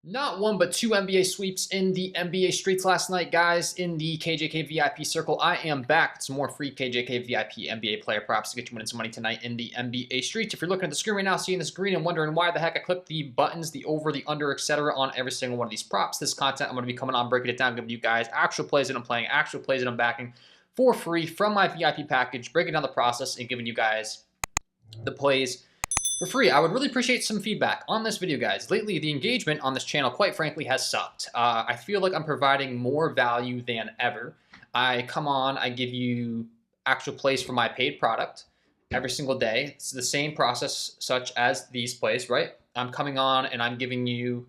Not one, but two NBA sweeps in the NBA streets last night, guys, in the KJK VIP circle. I am back with some more free KJK VIP NBA player props to get you winning some money tonight in the NBA streets. If you're looking at the screen right now, seeing this green and wondering why the heck I clicked the buttons, the over, the under, etc. on every single one of these props, this content I'm going to be coming on, breaking it down, giving you guys actual plays that I'm playing, actual plays that I'm backing for free from my VIP package, breaking down the process and giving you guys the plays for free. I would really appreciate some feedback on this video, guys. Lately, the engagement on this channel, quite frankly, has sucked. I feel like I'm providing more value than ever. I come on, I give you actual plays for my paid product every single day. It's the same process such as these plays, right? I'm coming on and I'm giving you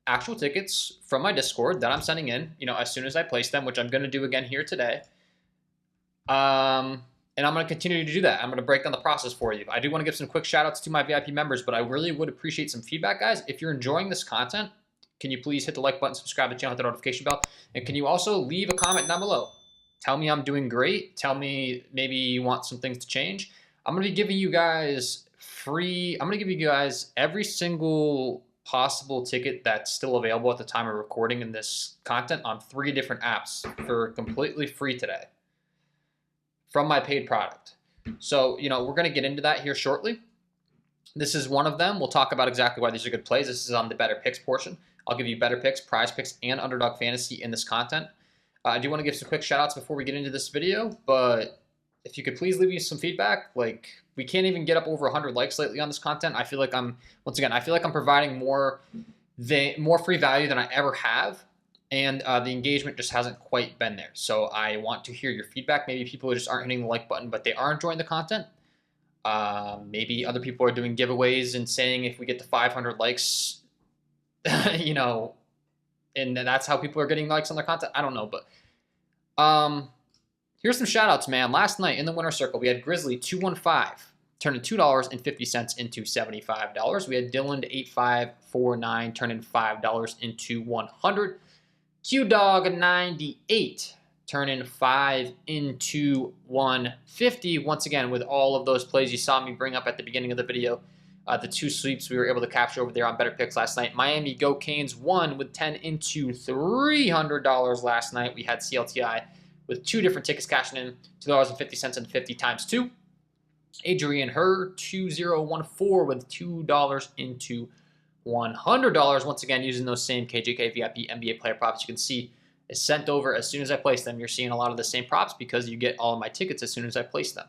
actual tickets from my Discord that I'm sending in, as soon as I place them, which I'm going to do again here today. And I'm going to continue to do that. I'm going to break down the process for you. I do want to give some quick shout outs to my VIP members, but I really would appreciate some feedback, guys. If you're enjoying this content, can you please hit the like button, subscribe to the channel, hit the notification bell, and can you also leave a comment down below? Tell me I'm doing great. Tell me maybe you want some things to change. I'm going to be giving you guys free, I'm going to give you guys every single possible ticket that's still available at the time of recording in this content on 3 different apps for completely free today from my paid product. So, we're going to get into that here shortly. This is one of them. We'll talk about exactly why these are good plays. This is on the Betr picks portion. I'll give you Betr picks, Prizepicks, and underdog fantasy in this content. I do want to give some quick shout outs before we get into this video, but if you could please leave me some feedback. Like, we can't even get up over 100 likes lately on this content. I feel like I'm providing more free value than I ever have. And the engagement just hasn't quite been there. So I want to hear your feedback. Maybe people just aren't hitting the like button, but they are enjoying the content. Maybe other people are doing giveaways and saying if we get to 500 likes, and that's how people are getting likes on their content. I don't know, but here's some shout outs, man. Last night in the winner circle, we had Grizzly 215 turning $2.50 into $75. We had Dylan 8549 turning $5 into $100. Q-Dog 98 turning 5 into 150. Once again, with all of those plays you saw me bring up at the beginning of the video, the 2 sweeps we were able to capture over there on Betr Picks last night. Miami Go Canes won with 10 into $300 last night. We had CLTI with 2 different tickets cashing in, $2.50 and 50 times 2. Adrian Her 2014 with $2 into $100. Once again, using those same KJK VIP NBA player props. You can see is sent over as soon as I place them. You're seeing a lot of the same props because you get all of my tickets as soon as I place them.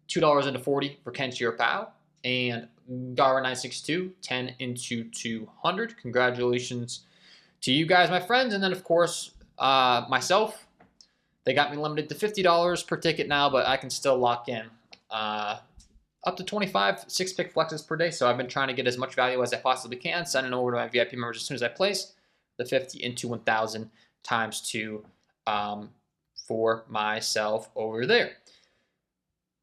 $2 into 40 for Kenshiro Pao and Gara 962, 10 into 200. Congratulations to you guys, my friends. And then, of course, myself. They got me limited to $50 per ticket now, but I can still lock in up to 25 6-pick flexes per day. So I've been trying to get as much value as I possibly can, sending over to my VIP members as soon as I place the 50 into 1,000 times 2 for myself over there.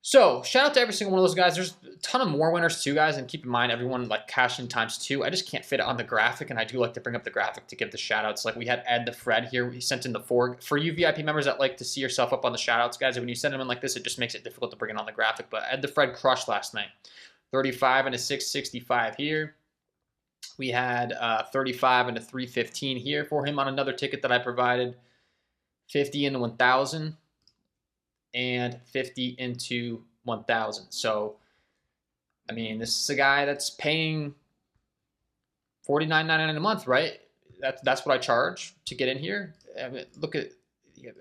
So shout out to every single one of those guys. There's a ton of more winners too, guys, and keep in mind everyone like cash in times 2. I just can't fit it on the graphic, and I do like to bring up the graphic to give the shout outs. Like we had Ed the Fred here. He sent in the 4. For you VIP members that like to see yourself up on the shout outs, guys, when you send them in like this, it just makes it difficult to bring it on the graphic. But Ed the Fred crushed last night. 35 and a 665 here. We had 35 and a 315 here for him on another ticket that I provided. 50 into 1,000. And 50 into 1,000. So, I mean, this is a guy that's paying $49.99 a month, right? That's what I charge to get in here. I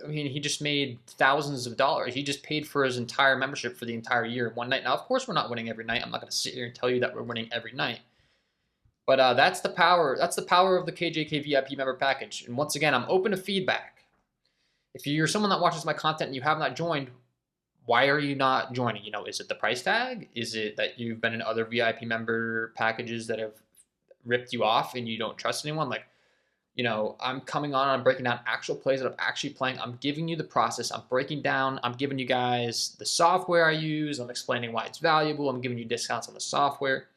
mean, he just made thousands of dollars. He just paid for his entire membership for the entire year in one night. Now, of course, we're not winning every night. I'm not going to sit here and tell you that we're winning every night. But that's the power. That's the power of the KJK VIP member package. And once again, I'm open to feedback. If you're someone that watches my content and you have not joined, why are you not joining? Is it the price tag? Is it that you've been in other VIP member packages that have ripped you off and you don't trust anyone? Like, I'm coming on, I'm breaking down actual plays that I'm actually playing. I'm giving you the process. I'm breaking down. I'm giving you guys the software I use. I'm explaining why it's valuable. I'm giving you discounts on the software.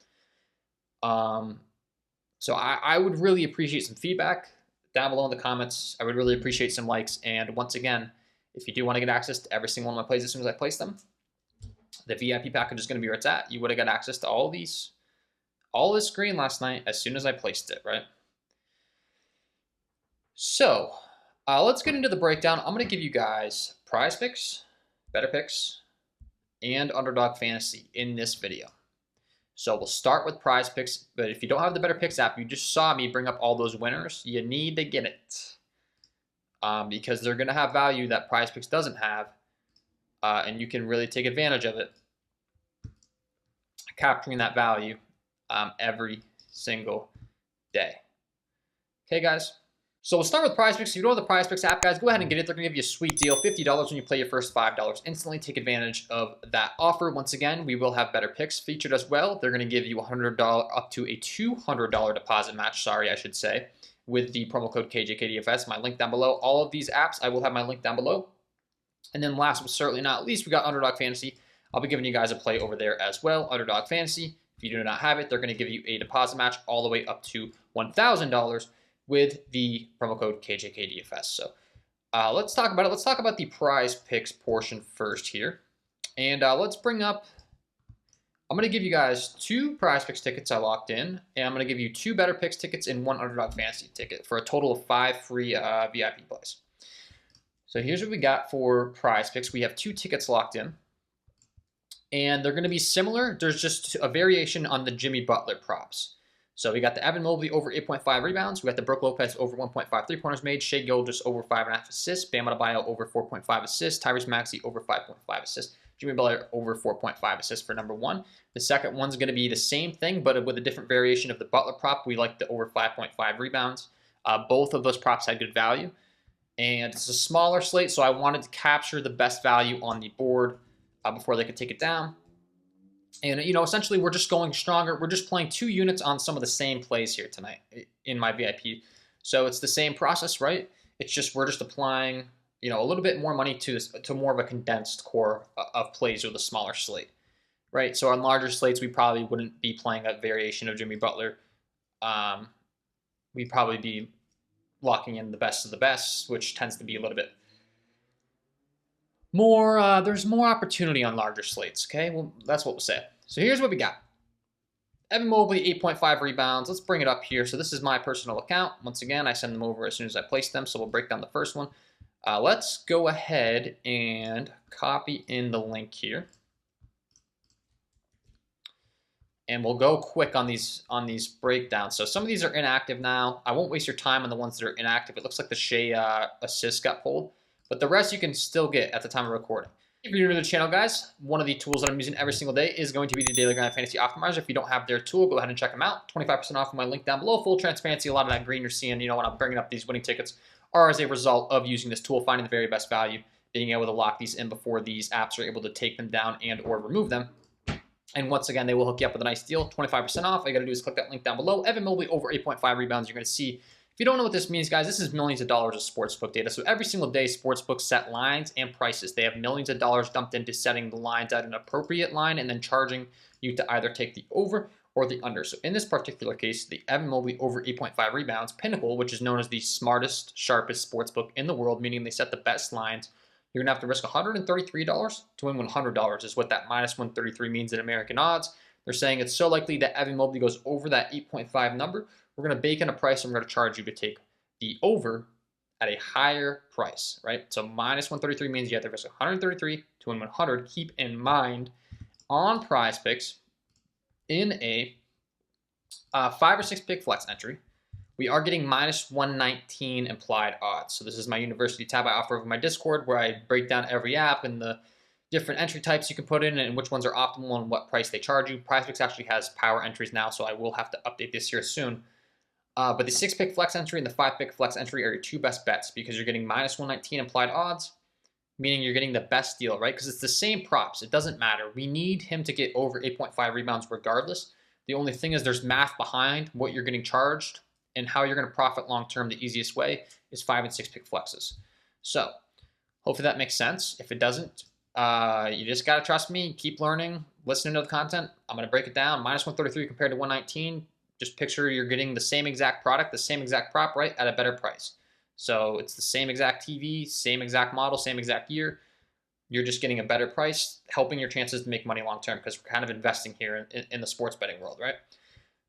So I would really appreciate some feedback down below in the comments. I would really appreciate some likes. And once again, if you do want to get access to every single one of my plays as soon as I place them, the VIP package is going to be where it's at. You would have got access to all this green last night as soon as I placed it, right? So let's get into the breakdown. I'm going to give you guys prize picks, better picks, and underdog fantasy in this video. So we'll start with prize picks, but if you don't have the better picks app, you just saw me bring up all those winners. You need to get it because they're going to have value that prize picks doesn't have, and you can really take advantage of it, capturing that value every single day. Okay, guys? So we'll start with Prizepicks. If you don't have the Prizepicks app, guys, go ahead and get it. They're going to give you a sweet deal, $50 when you play your first $5 instantly. Take advantage of that offer. Once again, we will have better picks featured as well. They're going to give you $100 up to a $200 deposit match, I should say, with the promo code KJKDFS. My link down below. All of these apps, I will have my link down below. And then last but certainly not least, we got Underdog Fantasy. I'll be giving you guys a play over there as well. Underdog Fantasy. If you do not have it, they're going to give you a deposit match all the way up to $1,000 with the promo code KJKDFS. So let's talk about it. Let's talk about the prize picks portion first here. And let's bring up, I'm going to give you guys 2 prize picks tickets I locked in. And I'm going to give you 2 better picks tickets and 1 underdog fantasy ticket for a total of 5 free VIP plays. So here's what we got for prize picks. We have 2 tickets locked in. And they're going to be similar. There's just a variation on the Jimmy Butler props. So we got the Evan Mobley over 8.5 rebounds. We got the Brook Lopez over 1.5 three-pointers made. Shai Gilgeous over 5.5 assists. Bam Adebayo over 4.5 assists. Tyrese Maxey over 5.5 assists. Jimmy Butler over 4.5 assists for number 1. The second one's going to be the same thing, but with a different variation of the Butler prop. We like the over 5.5 rebounds. Both of those props had good value. And it's a smaller slate, so I wanted to capture the best value on the board before they could take it down. And, essentially we're just going stronger. We're just playing 2 units on some of the same plays here tonight in my VIP. So it's the same process, right? It's just we're just applying, a little bit more money to more of a condensed core of plays with a smaller slate, right? So on larger slates, we probably wouldn't be playing a variation of Jimmy Butler. We'd probably be locking in the best of the best, which tends to be a little bit more, there's more opportunity on larger slates, okay? Well, that's what we'll say. So here's what we got. Evan Mobley, 8.5 rebounds. Let's bring it up here. So this is my personal account. Once again, I send them over as soon as I place them, so we'll break down the first one. Let's go ahead and copy in the link here. And we'll go quick on these breakdowns. So some of these are inactive now. I won't waste your time on the ones that are inactive. It looks like the Shai assist got pulled. But the rest you can still get at the time of recording. If you're new to the channel, guys, one of the tools that I'm using every single day is going to be the Daily Grind Fantasy Optimizer. If you don't have their tool, go ahead and check them out. 25% off my link down below. Full transparency. A lot of that green you're seeing, when I'm bringing up these winning tickets are as a result of using this tool, finding the very best value, being able to lock these in before these apps are able to take them down and or remove them. And once again, they will hook you up with a nice deal, 25% off. All you got to do is click that link down below. Evan Mobley over 8.5 rebounds. You're going to see. If you don't know what this means, guys, this is millions of dollars of sportsbook data. So every single day, sportsbooks set lines and prices. They have millions of dollars dumped into setting the lines at an appropriate line and then charging you to either take the over or the under. So in this particular case, the Evan Mobley over 8.5 rebounds, Pinnacle, which is known as the smartest, sharpest sportsbook in the world, meaning they set the best lines. You're going to have to risk $133 to win $100 is what that minus 133 means in American odds. They're saying it's so likely that Evan Mobley goes over that 8.5 number. We're going to bake in a price and we're going to charge you to take the over at a higher price, right? So minus 133 means you have to risk 133 to win 100. Keep in mind on prize picks in a 5 or 6 pick flex entry, we are getting minus 119 implied odds. So this is my university tab I offer over my Discord where I break down every app and the different entry types you can put in and which ones are optimal and what price they charge you. Prizepicks actually has power entries now, so I will have to update this here soon. But the 6-pick flex entry and the 5-pick flex entry are your 2 best bets because you're getting minus 119 implied odds, meaning you're getting the best deal, right? Because it's the same props. It doesn't matter. We need him to get over 8.5 rebounds regardless. The only thing is there's math behind what you're getting charged and how you're going to profit long-term. The easiest way is 5 and 6-pick flexes. So hopefully that makes sense. If it doesn't, you just got to trust me. Keep learning, listening to the content. I'm going to break it down. Minus 133 compared to 119. Just picture you're getting the same exact product, the same exact prop, right, at a better price. So it's the same exact TV, same exact model, same exact year. You're just getting a better price, helping your chances to make money long term because we're kind of investing here in the sports betting world, right?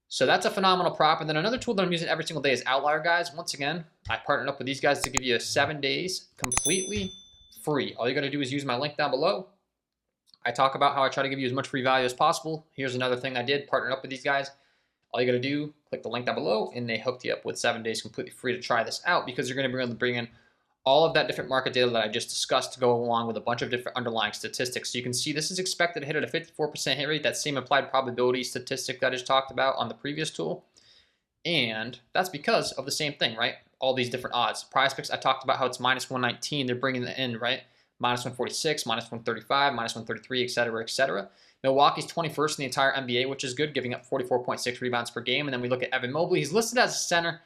So that's a phenomenal prop. And then another tool that I'm using every single day is Outlier, guys. Once again, I partnered up with these guys to give you 7 days completely free. All you got to do is use my link down below. I talk about how I try to give you as much free value as possible. Here's another thing I did, partnered up with these guys. All you got to do, click the link down below, and they hooked you up with 7 days completely free to try this out, because you're going to be able to bring in all of that different market data that I just discussed to go along with a bunch of different underlying statistics. So you can see this is expected to hit at a 54% hit rate, that same implied probability statistic that I just talked about on the previous tool. And that's because of the same thing, right? All these different odds. Prizepicks, I talked about how it's minus 119. They're bringing it in, right? Minus 146, minus 135, minus 133, et cetera, et cetera. Milwaukee's 21st in the entire NBA, which is good, giving up 44.6 rebounds per game. And then we look at Evan Mobley. He's listed as a center.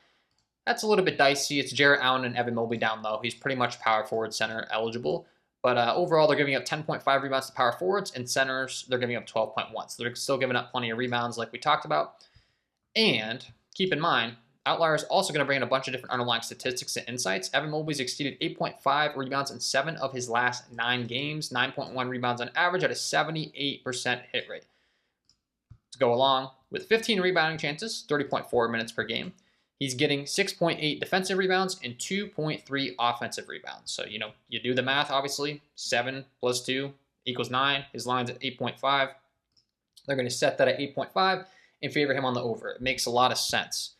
That's a little bit dicey. It's Jarrett Allen and Evan Mobley down low. He's pretty much power forward center eligible. But overall, they're giving up 10.5 rebounds to power forwards, and centers, they're giving up 12.1. So they're still giving up plenty of rebounds like we talked about. And keep in mind, Outlier is also going to bring in a bunch of different underlying statistics and insights. Evan Mobley's exceeded 8.5 rebounds in 7 of his last 9 games, 9.1 rebounds on average at a 78% hit rate. To go along with 15 rebounding chances, 30.4 minutes per game, he's getting 6.8 defensive rebounds and 2.3 offensive rebounds. So, you do the math, obviously. 7 plus 2 equals 9. His line's at 8.5. They're going to set that at 8.5 and favor him on the over. It makes a lot of sense.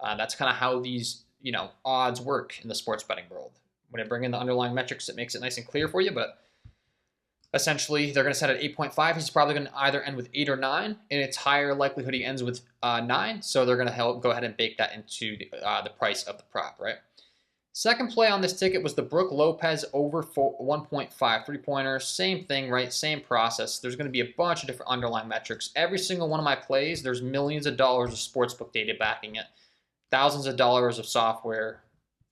That's kind of how these, odds work in the sports betting world. When I bring in the underlying metrics, it makes it nice and clear for you, but essentially they're going to set at 8.5. He's probably going to either end with 8 or 9, and it's higher likelihood he ends with 9, so they're going to go ahead and bake that into the price of the prop, right? Second play on this ticket was the Brook Lopez over 1.5 three-pointer. Same thing, right? Same process. There's going to be a bunch of different underlying metrics. Every single one of my plays, there's millions of dollars of sportsbook data backing it. Thousands of dollars of software,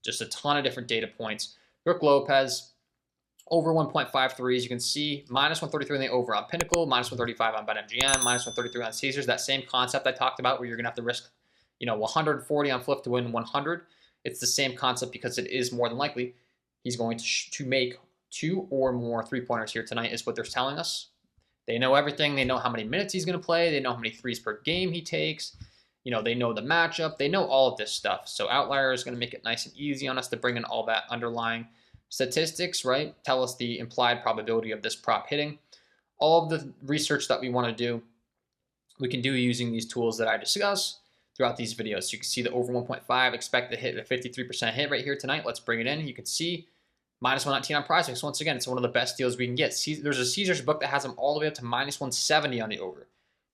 just a ton of different data points. Brook Lopez, over 1.5 threes. You can see minus 133 in the over on Pinnacle, minus 135 on BetMGM, minus 133 on Caesars. That same concept I talked about where you're going to have to risk, 140 on flip to win 100. It's the same concept because it is more than likely he's going to make 2 or more three-pointers here tonight is what they're telling us. They know everything. They know how many minutes he's going to play. They know how many threes per game he takes. They know the matchup. They know all of this stuff. So Outlier is going to make it nice and easy on us to bring in all that underlying statistics, right? Tell us the implied probability of this prop hitting. All of the research that we want to do, we can do using these tools that I discuss throughout these videos. So you can see the over 1.5, expect to hit a 53% hit right here tonight. Let's bring it in. You can see minus 119 on Prizepicks. Once again, it's one of the best deals we can get. There's a Caesars book that has them all the way up to minus 170 on the over.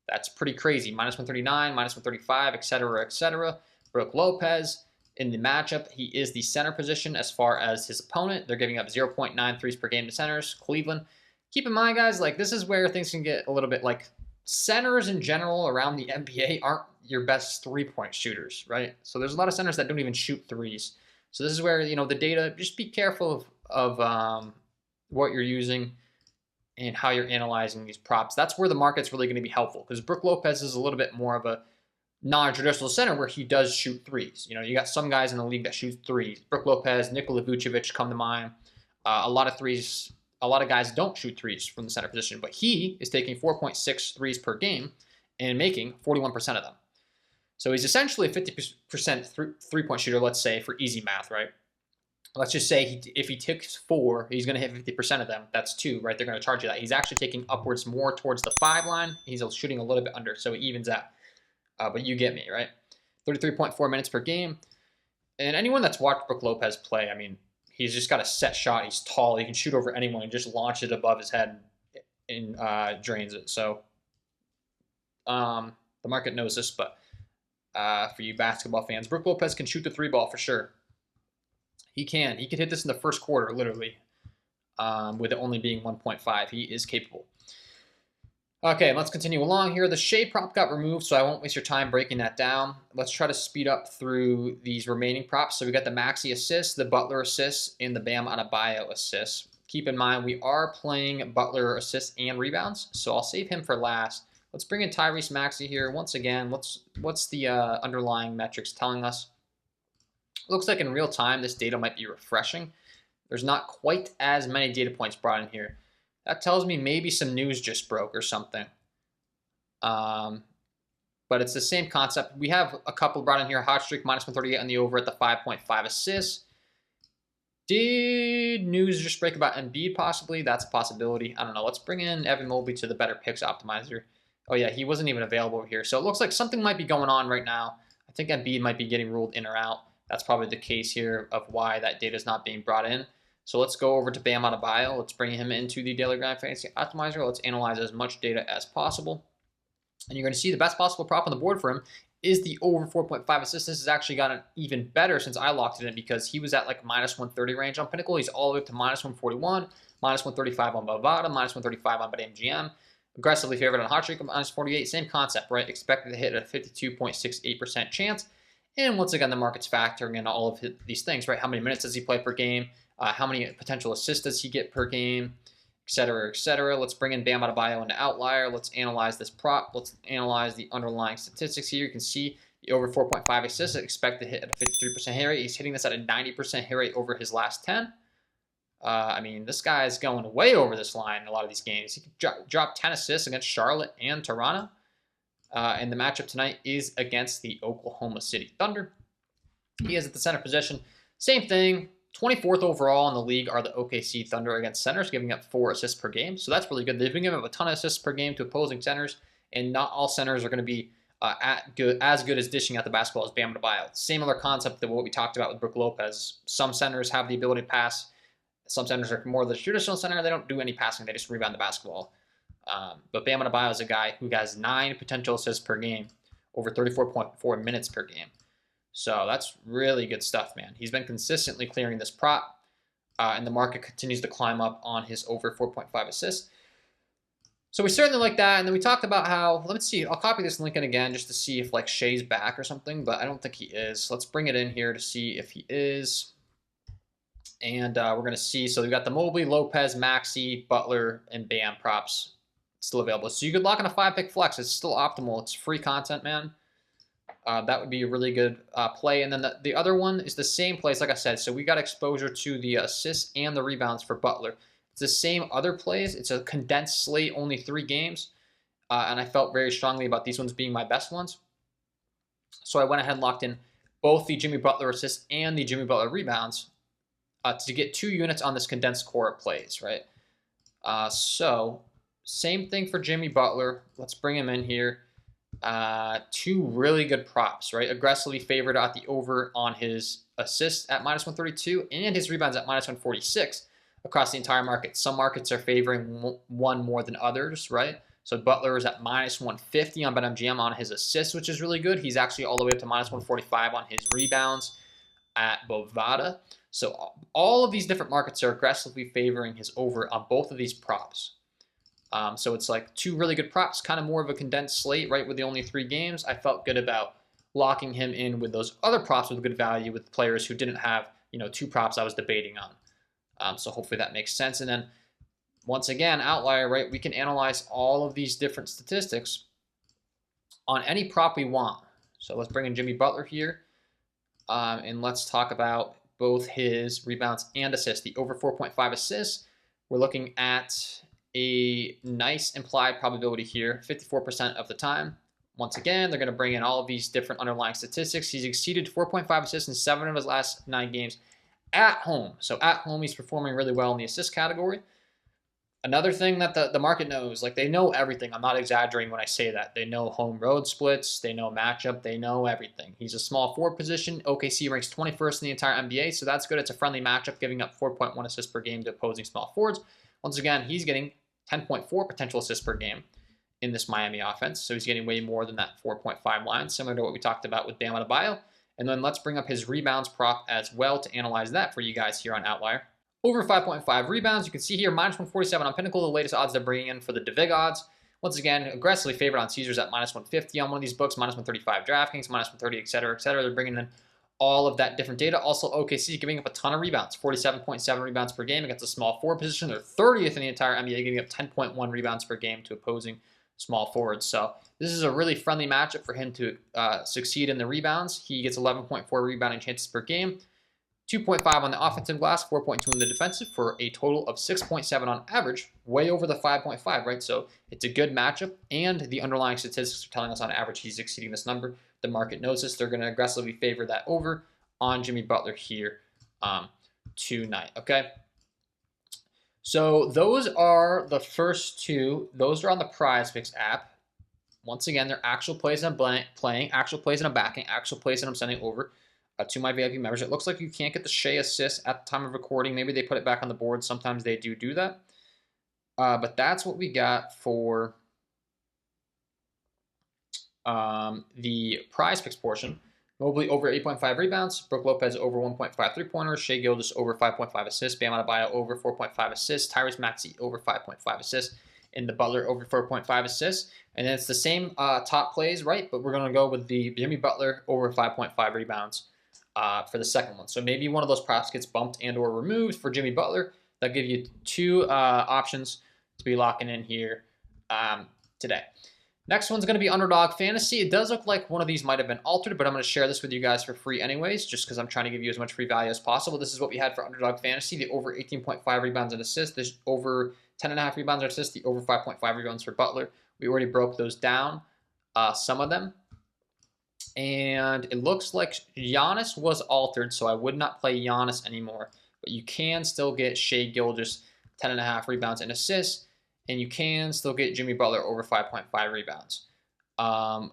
That's pretty crazy. Minus 139, minus 135, et cetera, et cetera. Brook Lopez, in the matchup, he is the center position as far as his opponent. They're giving up 0.9 threes per game to centers. Cleveland. Keep in mind, guys, this is where things can get a little bit centers in general around the NBA aren't your best three-point shooters, right? So there's a lot of centers that don't even shoot threes. So this is where, the data, just be careful of what you're using and how you're analyzing these props. That's where the market's really going to be helpful, because Brook Lopez is a little bit more of a non-traditional center where he does shoot threes. You got some guys in the league that shoot threes. Brook Lopez, Nikola Vucevic come to mind. A lot of threes. A lot of guys don't shoot threes from the center position, but he is taking 4.6 threes per game and making 41% of them. So he's essentially a 50% three-point shooter, let's say, for easy math, right? Let's just say if he takes 4, he's going to hit 50% of them. That's 2, right? They're going to charge you that. He's actually taking upwards more towards the 5 line. He's shooting a little bit under, so it evens out. But you get me, right? 33.4 minutes per game. And anyone that's watched Brook Lopez play, he's just got a set shot. He's tall. He can shoot over anyone and just launch it above his head and drains it. So the market knows this, but for you basketball fans, Brook Lopez can shoot the 3-ball for sure. He can. He could hit this in the first quarter, literally, with it only being 1.5. He is capable. Okay, let's continue along here. The Shea prop got removed, so I won't waste your time breaking that down. Let's try to speed up through these remaining props. So we got the Maxey assist, the Butler assist, and the Bam Adebayo assist. Keep in mind, we are playing Butler assists and rebounds, so I'll save him for last. Let's bring in Tyrese Maxey here. Once again, what's the underlying metrics telling us? Looks like in real time, this data might be refreshing. There's not quite as many data points brought in here. That tells me maybe some news just broke or something. but it's the same concept. We have a couple brought in here. Hot streak, -138 on the over at the 5.5 assists. Did news just break about Embiid possibly? That's a possibility. I don't know. Let's bring in Evan Mobley to the Betr Picks optimizer. Oh, yeah, he wasn't even available here. So it looks like something might be going on right now. I think Embiid might be getting ruled in or out. That's probably the case here of why that data is not being brought in. So let's go over to Bam Adebayo. Let's bring him into the Daily Grind Fantasy Optimizer. Let's analyze as much data as possible. And you're going to see the best possible prop on the board for him is the over 4.5 assists. This has actually gotten even better since I locked it in because he was at like -130 range on Pinnacle. He's all the way up to -141, -135 on Bovada, -135 on BetMGM. Aggressively favored on Hot Streak, -48. Same concept, right? Expected to hit at a 52.68% chance. And once again, the market's factoring in all of these things, right? How many minutes does he play per game? How many potential assists does he get per game? Et cetera, et cetera. Let's bring in Bam Adebayo into Outlier. Let's analyze this prop. Let's analyze the underlying statistics here. You can see the over 4.5 assists expected to hit at a 53% hit rate. He's hitting this at a 90% hit rate over his last 10. I mean, this guy is going way over this line in a lot of these games. He could drop 10 assists against Charlotte and Toronto. And the matchup tonight is against the Oklahoma City Thunder. He is at the center position. Same thing. 24th overall in the league are the OKC Thunder against centers, giving up 4 assists per game. So that's really good. They've been giving up a ton of assists per game to opposing centers, and not all centers are going to be as good as dishing out the basketball as Bam Adebayo. Similar concept to what we talked about with Brook Lopez. Some centers have the ability to pass. Some centers are more the traditional center. They don't do any passing. They just rebound the basketball. But Bam Adebayo is a guy who has 9 potential assists per game, over 34.4 minutes per game. So that's really good stuff, man. He's been consistently clearing this prop, and the market continues to climb up on his over 4.5 assists. So we certainly like that. And then we talked about how, let me see, I'll copy this link in again just to see if like Shea's back or something, but I don't think he is. Let's bring it in here to see if he is. And we're going to see, so we've got the Mobley, Lopez, Maxey, Butler, and Bam props still available. So you could lock in a 5-pick flex. It's still optimal. It's free content, man. That would be a really good play. And then the other one is the same place, like I said. So we got exposure to the assists and the rebounds for Butler. It's the same other plays. It's a condensed slate, only 3 games. And I felt very strongly about these ones being my best ones. So I went ahead and locked in both the Jimmy Butler assists and the Jimmy Butler rebounds to get 2 units on this condensed core of plays, right? So same thing for Jimmy Butler. Let's bring him in here. 2 really good props, right? Aggressively favored at the over on his assists at -132 and his rebounds at -146 across the entire market. Some markets are favoring one more than others, right? So Butler is at -150 on BetMGM on his assists, which is really good. He's actually all the way up to -145 on his rebounds at Bovada. So all of these different markets are aggressively favoring his over on both of these props. So it's like 2 really good props, kind of more of a condensed slate, right, with the only 3 games. I felt good about locking him in with those other props with good value with players who didn't have, 2 props I was debating on. So hopefully that makes sense. And then once again, Outlier, right, we can analyze all of these different statistics on any prop we want. So let's bring in Jimmy Butler here, and let's talk about both his rebounds and assists. The over 4.5 assists, we're looking at a nice implied probability here, 54% of the time. Once again, they're going to bring in all of these different underlying statistics. He's exceeded 4.5 assists in 7 of his last 9 games at home. So at home, he's performing really well in the assist category. Another thing that the market knows, like they know everything. I'm not exaggerating when I say that. They know home road splits. They know matchup. They know everything. He's a small forward position. OKC ranks 21st in the entire NBA, so that's good. It's a friendly matchup, giving up 4.1 assists per game to opposing small forwards. Once again, he's getting 10.4 potential assists per game in this Miami offense. So he's getting way more than that 4.5 line, similar to what we talked about with Bam Adebayo. And then let's bring up his rebounds prop as well to analyze that for you guys here on Outlier. Over 5.5 rebounds, you can see here, -147 on Pinnacle, the latest odds they're bringing in for the Divig odds. Once again, aggressively favored on Caesars at -150 on one of these books, -135 DraftKings, -130, et cetera, et cetera. They're bringing in all of that different data. Also, OKC giving up a ton of rebounds, 47.7 rebounds per game against a small forward position. They're 30th in the entire NBA, giving up 10.1 rebounds per game to opposing small forwards. So this is a really friendly matchup for him to succeed in the rebounds. He gets 11.4 rebounding chances per game. 2.5 on the offensive glass, 4.2 in the defensive, for a total of 6.7 on average, way over the 5.5, right? So it's a good matchup, and the underlying statistics are telling us on average he's exceeding this number. The market knows this. They're going to aggressively favor that over on Jimmy Butler here tonight, okay? So those are the first two. Those are on the Prizepicks app. Once again, they're actual plays I'm playing, actual plays and I'm backing, actual plays that I'm sending over to my VIP members. It looks like you can't get the Shea assist at the time of recording. Maybe they put it back on the board. Sometimes they do that. But that's what we got for the Prizepicks portion. Mobley over 8.5 rebounds. Brook Lopez over 1.5 3-pointers. Shea Gilgeous over 5.5 assists. Bam Adebayo over 4.5 assists. Tyrese Maxey over 5.5 assists. And the Butler over 4.5 assists. And then it's the same top plays, right? But we're going to go with the Jimmy Butler over 5.5 rebounds for the second one. So maybe one of those props gets bumped and or removed for Jimmy Butler. That'll give you two options to be locking in here today. Next one's going to be Underdog Fantasy. It does look like one of these might have been altered, but I'm going to share this with you guys for free anyways, just because I'm trying to give you as much free value as possible. This is what we had for Underdog Fantasy, the over 18.5 rebounds and assists, the over 10.5 rebounds and assists, the over 5.5 rebounds for Butler. We already broke those down, some of them. And it looks like Giannis was altered, so I would not play Giannis anymore. But you can still get Shea Gilgeous 10.5 rebounds and assists. And you can still get Jimmy Butler over 5.5 rebounds. I'm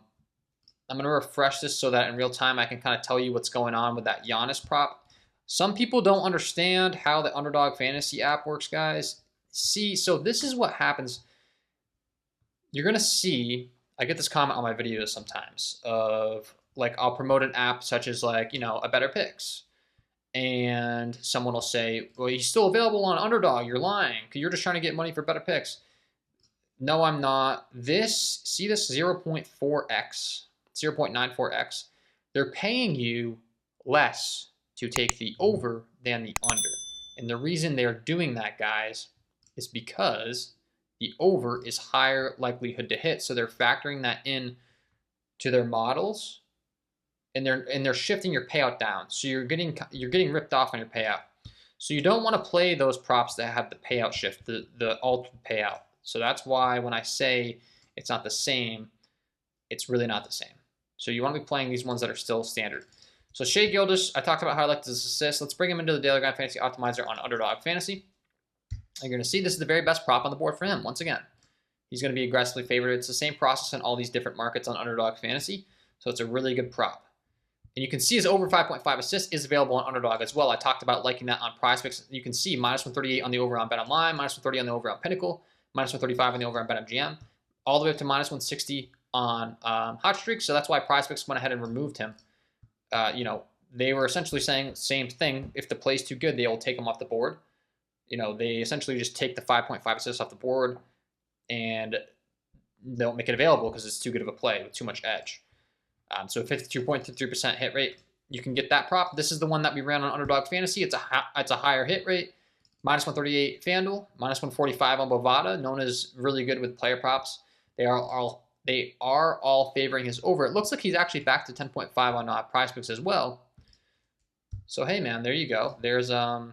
going to refresh this so that in real time I can kind of tell you what's going on with that Giannis prop. Some people don't understand how the Underdog Fantasy app works, guys. See, so this is what happens. You're going to see, I get this comment on my videos sometimes of, like, I'll promote an app such as, like, you know, a Betr. And someone will say, well, he's still available on Underdog. You're lying because you're just trying to get money for Betr. No, I'm not. See this 0.4x, 0.94x. They're paying you less to take the over than the under. And the reason they're doing that, guys, is because the over is higher likelihood to hit. So they're factoring that in to their models. And they're shifting your payout down, so you're getting ripped off on your payout. So you don't want to play those props that have the payout shift, the altered payout. So that's why when I say it's not the same, it's really not the same. So you want to be playing these ones that are still standard. So Shea Gilgeous, I talked about how I like this assist. Let's bring him into the Daily Grind Fantasy Optimizer on Underdog Fantasy. And you're going to see this is the very best prop on the board for him. Once again, he's going to be aggressively favored. It's the same process in all these different markets on Underdog Fantasy. So it's a really good prop. And you can see his over 5.5 assists is available on Underdog as well. I talked about liking that on Prizepicks. You can see minus 138 on the over on BetOnline, minus 130 on the over on Pinnacle, minus 135 on the over on BetMGM, all the way up to minus 160 on Hot Streak. So that's why Prizepicks went ahead and removed him. You know, they were essentially saying the same thing. If the play's too good, they will take him off the board. You know, they essentially just take the 5.5 assists off the board and they don't make it available because it's too good of a play with too much edge. So 52.3% hit rate, you can get that prop. This is the one that we ran on Underdog Fantasy. It's a higher hit rate. Minus 138 FanDuel, minus 145 on Bovada, known as really good with player props. They are all favoring his over. It looks like he's actually back to 10.5 on Prizepicks as well. So hey man, there you go. There's some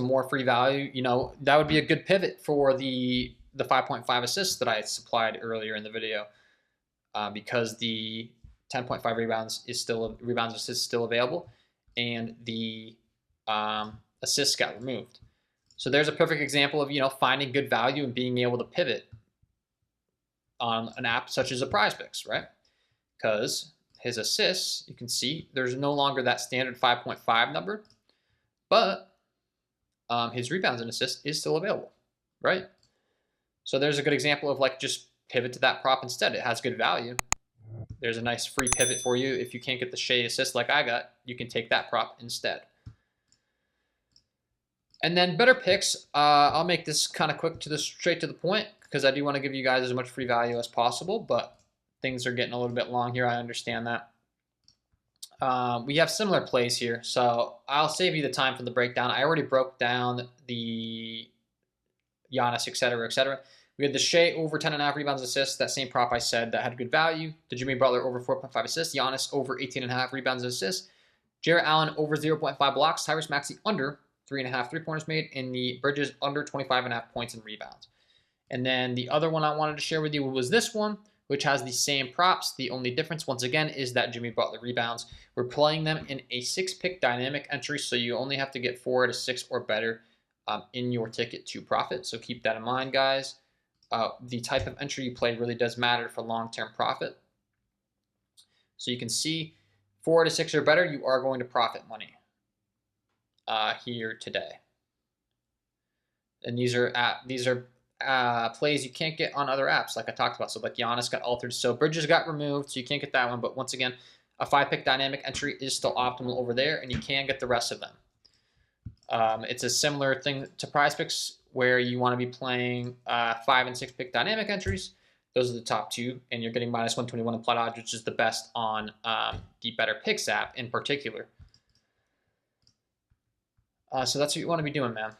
more free value. You know, that would be a good pivot for the 5.5 assists that I had supplied earlier in the video. Because the 10.5 rebounds assists is still available, and the assists got removed. So there's a perfect example of, you know, finding good value and being able to pivot on an app such as a Prizepicks, right? Because his assists, you can see there's no longer that standard 5.5 number, but his rebounds and assists is still available, right? So there's a good example of, like, just pivot to that prop instead. It has good value. There's a nice free pivot for you. If you can't get the Shea assist like I got, you can take that prop instead. And then Betr. I'll make this kind of quick straight to the point because I do want to give you guys as much free value as possible, but things are getting a little bit long here. I understand that. We have similar plays here, so I'll save you the time for the breakdown. I already broke down the Giannis, et cetera, et cetera. We had the Shea over 10.5 rebounds assists, that same prop I said that had good value. The Jimmy Butler over 4.5 assists. Giannis over 18.5 rebounds and assists. Jarrett Allen over 0.5 blocks. Tyrese Maxey under 3.5 3-pointers made. And the Bridges under 25.5 points and rebounds. And then the other one I wanted to share with you was this one, which has the same props. The only difference, once again, is that Jimmy Butler rebounds. We're playing them in a 6-pick dynamic entry, so you only have to get 4 out of 6 or better in your ticket to profit. So keep that in mind, guys. The type of entry you play really does matter for long-term profit. So you can see 4 out of 6 or better, you are going to profit money here today. And these are plays you can't get on other apps, like I talked about. So like Giannis got altered, so Bridges got removed, so you can't get that one. But once again, a 5-pick dynamic entry is still optimal over there, and you can get the rest of them. It's a similar thing to Prizepicks, where you want to be playing 5- and 6-pick dynamic entries. Those are the top 2, and you're getting minus 121 implied odds, which is the best on the Betr app in particular. So that's what you want to be doing, man.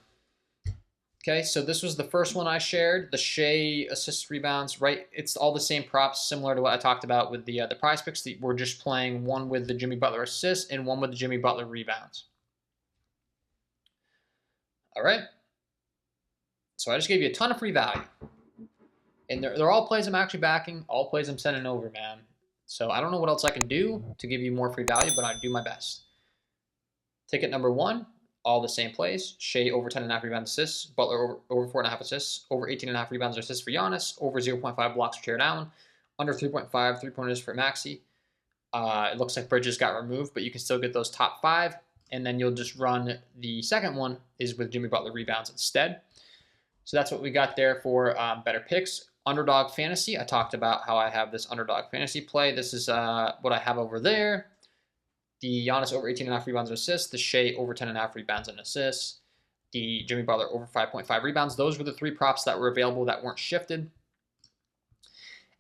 Okay, so this was the first one I shared, the Shea assists, rebounds, right? It's all the same props, similar to what I talked about with the Prizepicks. We're just playing one with the Jimmy Butler assists and one with the Jimmy Butler rebounds. All right. So I just gave you a ton of free value. And they're all plays I'm actually backing, all plays I'm sending over, man. So I don't know what else I can do to give you more free value, but I do my best. Ticket number 1. All the same plays. Shea over 10.5 rebounds assists. Butler over 4.5 assists. Over 18.5 rebounds or assists for Giannis. Over 0.5 blocks for Jarrett Allen. Under 3.5 3-pointers for Maxey. It looks like Bridges got removed, but you can still get those top 5. And then you'll just run the second one is with Jimmy Butler rebounds instead. So that's what we got there for Betr Picks. Underdog Fantasy. I talked about how I have this Underdog Fantasy play. This is what I have over there. The Giannis over 18.5 rebounds and assists. The Shea over 10.5 rebounds and assists. The Jimmy Butler over 5.5 rebounds. Those were the 3 props that were available that weren't shifted.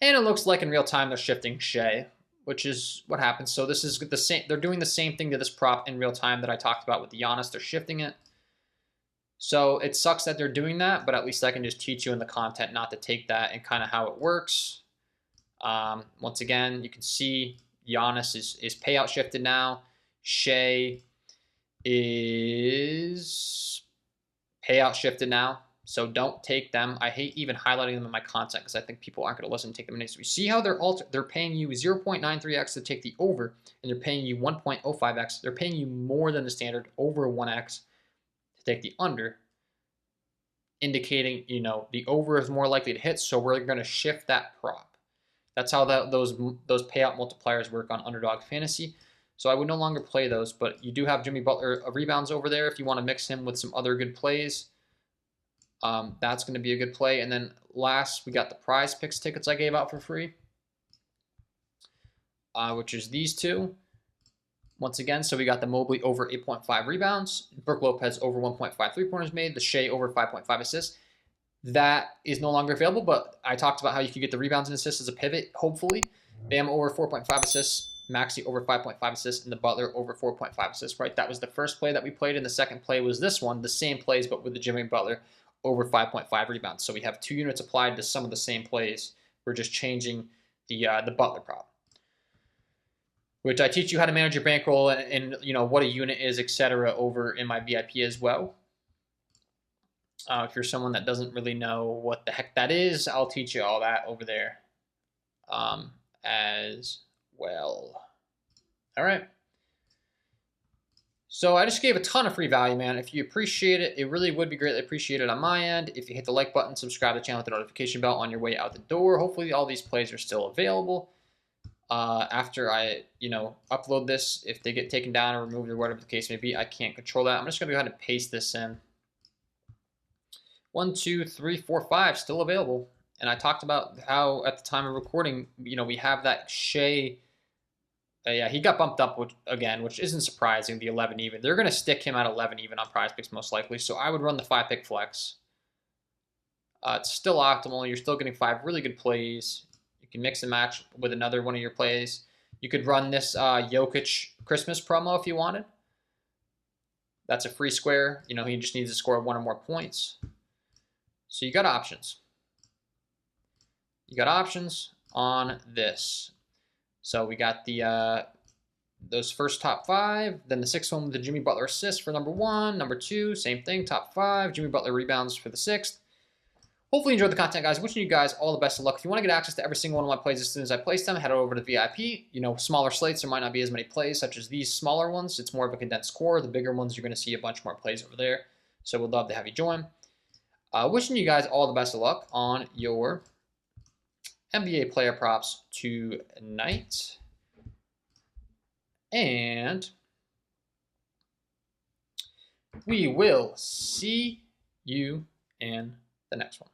And it looks like in real time they're shifting Shea, which is what happens. So this is the same. They're doing the same thing to this prop in real time that I talked about with the Giannis. They're shifting it. So it sucks that they're doing that, but at least I can just teach you in the content not to take that and kind of how it works. Once again, you can see Giannis is payout shifted now. Shea is payout shifted now. So don't take them. I hate even highlighting them in my content because I think people aren't going to listen and take them next week. See how they're paying you 0.93x to take the over, and they're paying you 1.05x. They're paying you more than the standard, over 1x, to take the under, indicating, the over is more likely to hit, so we're going to shift that prop. That's how those payout multipliers work on Underdog Fantasy. So I would no longer play those, but you do have Jimmy Butler rebounds over there if you want to mix him with some other good plays. That's going to be a good play. And then last, we got the Prizepicks tickets I gave out for free, which is these 2. Once again, so we got the Mobley over 8.5 rebounds, Brook Lopez over 1.5 3-pointers made, the Shea over 5.5 assists. That is no longer available, but I talked about how you could get the rebounds and assists as a pivot, hopefully. Bam over 4.5 assists, Maxey over 5.5 assists, and the Butler over 4.5 assists, right? That was the first play that we played, and the second play was this one, the same plays, but with the Jimmy Butler over 5.5 rebounds. So we have 2 units applied to some of the same plays. We're just changing the Butler prop, which I teach you how to manage your bankroll and what a unit is, etc. over in my VIP as well. If you're someone that doesn't really know what the heck that is, I'll teach you all that over there as well. All right. So I just gave a ton of free value, man. If you appreciate it, it really would be greatly appreciated on my end. If you hit the like button, subscribe to the channel with the notification bell on your way out the door. Hopefully all these plays are still available. After I, upload this, if they get taken down or removed or whatever the case may be, I can't control that. I'm just going to go ahead and paste this in. 1, 2, 3, 4, 5 still available. And I talked about how at the time of recording, we have that Shea. Yeah, he got bumped up again, which isn't surprising, the 11 even. They're going to stick him at 11 even on Prizepicks most likely. So I would run the 5-pick flex. It's still optimal. You're still getting 5 really good plays. You can mix and match with another one of your plays. You could run this Jokic Christmas promo if you wanted. That's a free square. He just needs to score 1 or more points. So you got options. You got options on this. So we got the those first top 5. Then the 6th one with the Jimmy Butler assist for number 1. Number 2, same thing, top 5. Jimmy Butler rebounds for the 6th. Hopefully you enjoyed the content, guys. Wishing you guys all the best of luck. If you want to get access to every single one of my plays as soon as I place them, head over to VIP. You know, smaller slates, there might not be as many plays, such as these smaller ones. It's more of a condensed core. The bigger ones, you're going to see a bunch more plays over there. So we'd love to have you join. Wishing you guys all the best of luck on your NBA player props tonight. And we will see you in the next one.